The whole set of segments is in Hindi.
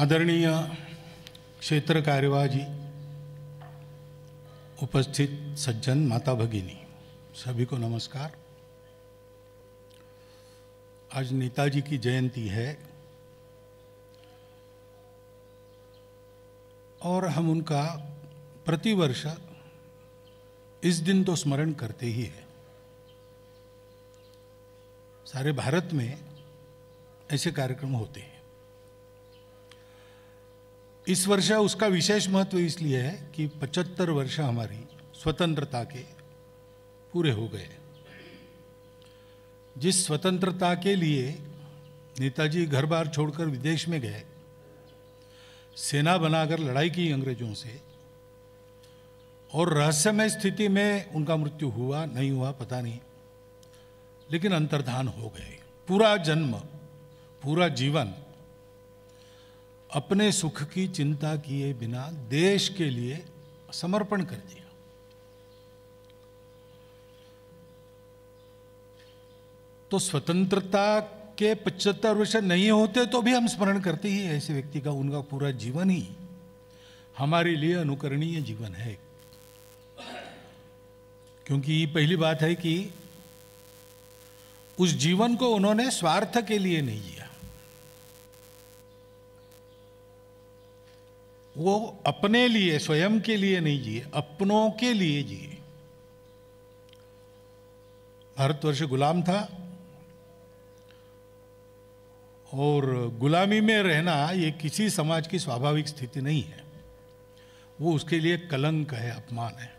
आदरणीय क्षेत्र कार्यवाह जी, उपस्थित सज्जन, माता भगिनी, सभी को नमस्कार। आज नेताजी की जयंती है और हम उनका प्रतिवर्ष इस दिन तो स्मरण करते ही हैं। सारे भारत में ऐसे कार्यक्रम होते हैं। इस वर्ष उसका विशेष महत्व इसलिए है कि 75 वर्ष हमारी स्वतंत्रता के पूरे हो गए। जिस स्वतंत्रता के लिए नेताजी घर बार छोड़कर विदेश में गए, सेना बनाकर लड़ाई की अंग्रेजों से, और रहस्यमय स्थिति में उनका मृत्यु हुआ नहीं हुआ पता नहीं, लेकिन अंतर्धान हो गए। पूरा जन्म, पूरा जीवन अपने सुख की चिंता किए बिना देश के लिए समर्पण कर दिया। तो स्वतंत्रता के 75 वर्ष नहीं होते तो भी हम स्मरण करते ही ऐसे व्यक्ति का। उनका पूरा जीवन ही हमारे लिए अनुकरणीय जीवन है, क्योंकि पहली बात है कि उस जीवन को उन्होंने स्वार्थ के लिए नहीं जिया। वो अपने लिए, स्वयं के लिए नहीं जिए, अपनों के लिए जिए। भारतवर्ष गुलाम था और गुलामी में रहना ये किसी समाज की स्वाभाविक स्थिति नहीं है। वो उसके लिए कलंक है, अपमान है।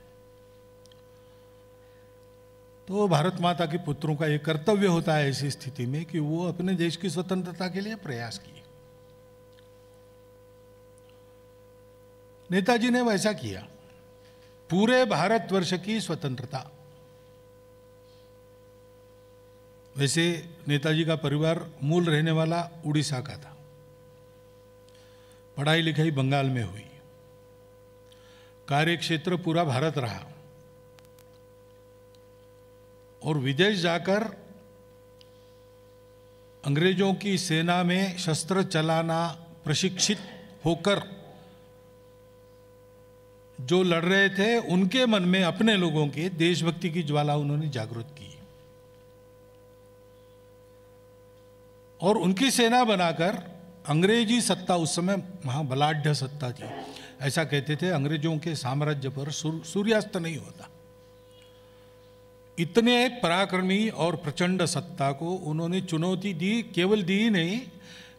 तो भारत माता के पुत्रों का ये कर्तव्य होता है ऐसी स्थिति में कि वो अपने देश की स्वतंत्रता के लिए प्रयास किए। नेताजी ने वैसा किया। पूरे भारतवर्ष की स्वतंत्रता। वैसे नेताजी का परिवार मूल रहने वाला उड़ीसा का था। पढ़ाई लिखाई बंगाल में हुई। कार्य क्षेत्र पूरा भारत रहा और विदेश जाकर अंग्रेजों की सेना में शस्त्र चलाना प्रशिक्षित होकर जो लड़ रहे थे, उनके मन में, अपने लोगों के, देशभक्ति की ज्वाला उन्होंने जागृत की और उनकी सेना बनाकर अंग्रेजी सत्ता, उस समय महाबलाढ़ सत्ता थी, ऐसा कहते थे, अंग्रेजों के साम्राज्य पर सूर्यास्त नहीं होता। इतने पराक्रमी और प्रचंड सत्ता को उन्होंने चुनौती दी। केवल दी ही नहीं,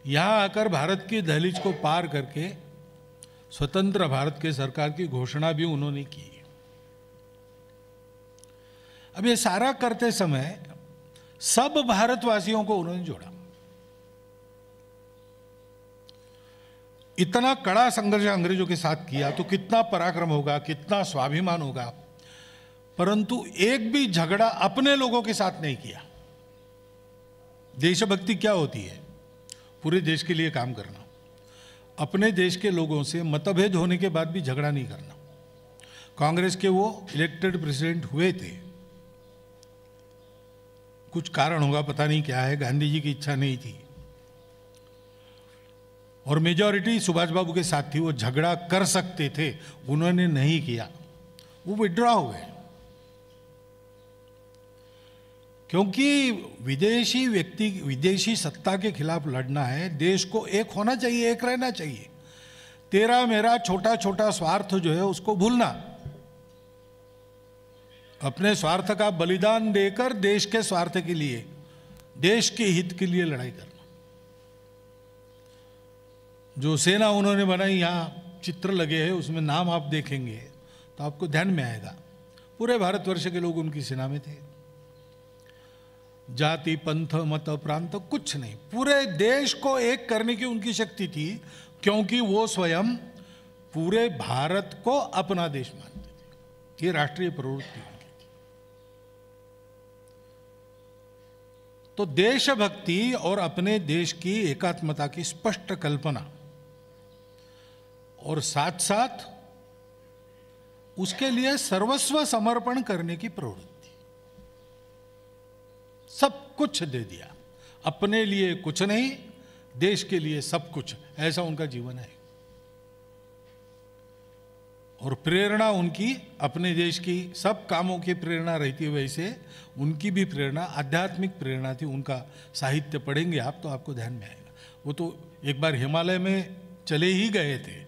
यहां आकर भारत की दहलीज को पार करके स्वतंत्र भारत के सरकार की घोषणा भी उन्होंने की। अब ये सारा करते समय सब भारतवासियों को उन्होंने जोड़ा। इतना कड़ा संघर्ष अंग्रेजों के साथ किया तो कितना पराक्रम होगा, कितना स्वाभिमान होगा, परंतु एक भी झगड़ा अपने लोगों के साथ नहीं किया। देशभक्ति क्या होती है? पूरे देश के लिए काम करना। अपने देश के लोगों से मतभेद होने के बाद भी झगड़ा नहीं करना। कांग्रेस के वो इलेक्टेड प्रेसिडेंट हुए थे, कुछ कारण होगा, पता नहीं क्या है, गांधी जी की इच्छा नहीं थी और मेजॉरिटी सुभाष बाबू के साथ थी। वो झगड़ा कर सकते थे, उन्होंने नहीं किया, वो विड्रॉ हो गए। क्योंकि विदेशी व्यक्ति, विदेशी सत्ता के खिलाफ लड़ना है, देश को एक होना चाहिए, एक रहना चाहिए। तेरा मेरा छोटा छोटा स्वार्थ जो है उसको भूलना, अपने स्वार्थ का बलिदान देकर देश के स्वार्थ के लिए, देश के हित के लिए लड़ाई करना। जो सेना उन्होंने बनाई, यहाँ चित्र लगे हैं, उसमें नाम आप देखेंगे तो आपको ध्यान में आएगा। पूरे भारतवर्ष के लोग उनकी सेना में थे। जाति, पंथ, मत, प्रांत कुछ नहीं, पूरे देश को एक करने की उनकी शक्ति थी, क्योंकि वो स्वयं पूरे भारत को अपना देश मानते थे। ये राष्ट्रीय प्रवृत्ति उनकी थी। तो देशभक्ति और अपने देश की एकात्मता की स्पष्ट कल्पना और साथ साथ उसके लिए सर्वस्व समर्पण करने की प्रवृत्ति। सब कुछ दे दिया, अपने लिए कुछ नहीं, देश के लिए सब कुछ, ऐसा उनका जीवन है। और प्रेरणा उनकी अपने देश की सब कामों की प्रेरणा रहती है, वैसे उनकी भी प्रेरणा आध्यात्मिक प्रेरणा थी। उनका साहित्य पढ़ेंगे आप तो आपको ध्यान में आएगा। वो तो एक बार हिमालय में चले ही गए थे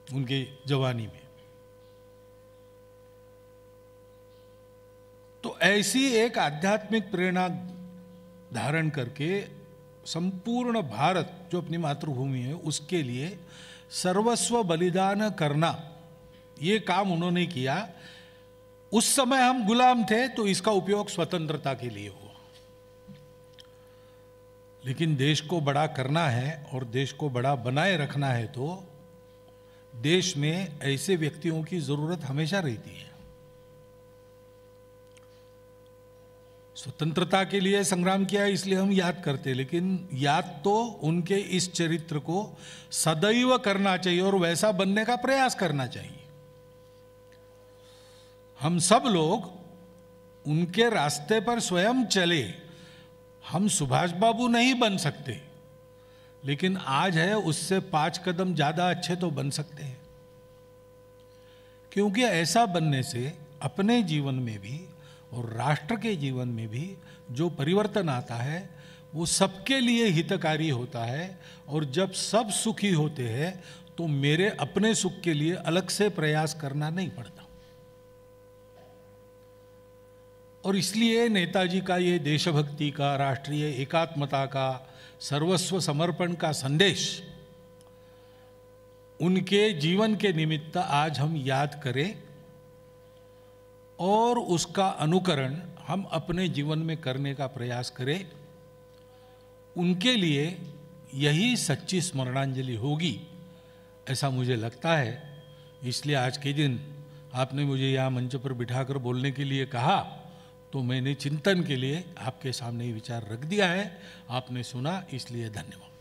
उनके जवानी में। तो ऐसी एक आध्यात्मिक प्रेरणा धारण करके संपूर्ण भारत जो अपनी मातृभूमि है उसके लिए सर्वस्व बलिदान करना, ये काम उन्होंने किया। उस समय हम गुलाम थे तो इसका उपयोग स्वतंत्रता के लिए हुआ, लेकिन देश को बड़ा करना है और देश को बड़ा बनाए रखना है तो देश में ऐसे व्यक्तियों की जरूरत हमेशा रहती है। स्वतंत्रता के लिए संग्राम किया इसलिए हम याद करते, लेकिन याद तो उनके इस चरित्र को सदैव करना चाहिए और वैसा बनने का प्रयास करना चाहिए। हम सब लोग उनके रास्ते पर स्वयं चले। हम सुभाष बाबू नहीं बन सकते, लेकिन आज है उससे 5 कदम ज्यादा अच्छे तो बन सकते हैं, क्योंकि ऐसा बनने से अपने जीवन में भी और राष्ट्र के जीवन में भी जो परिवर्तन आता है वो सबके लिए हितकारी होता है। और जब सब सुखी होते हैं तो मेरे अपने सुख के लिए अलग से प्रयास करना नहीं पड़ता। और इसलिए नेताजी का ये देशभक्ति का, राष्ट्रीय एकात्मता का, सर्वस्व समर्पण का संदेश उनके जीवन के निमित्त आज हम याद करें और उसका अनुकरण हम अपने जीवन में करने का प्रयास करें। उनके लिए यही सच्ची स्मरणांजलि होगी, ऐसा मुझे लगता है। इसलिए आज के दिन आपने मुझे यहाँ मंच पर बिठाकर बोलने के लिए कहा तो मैंने चिंतन के लिए आपके सामने विचार रख दिया है। आपने सुना, इसलिए धन्यवाद।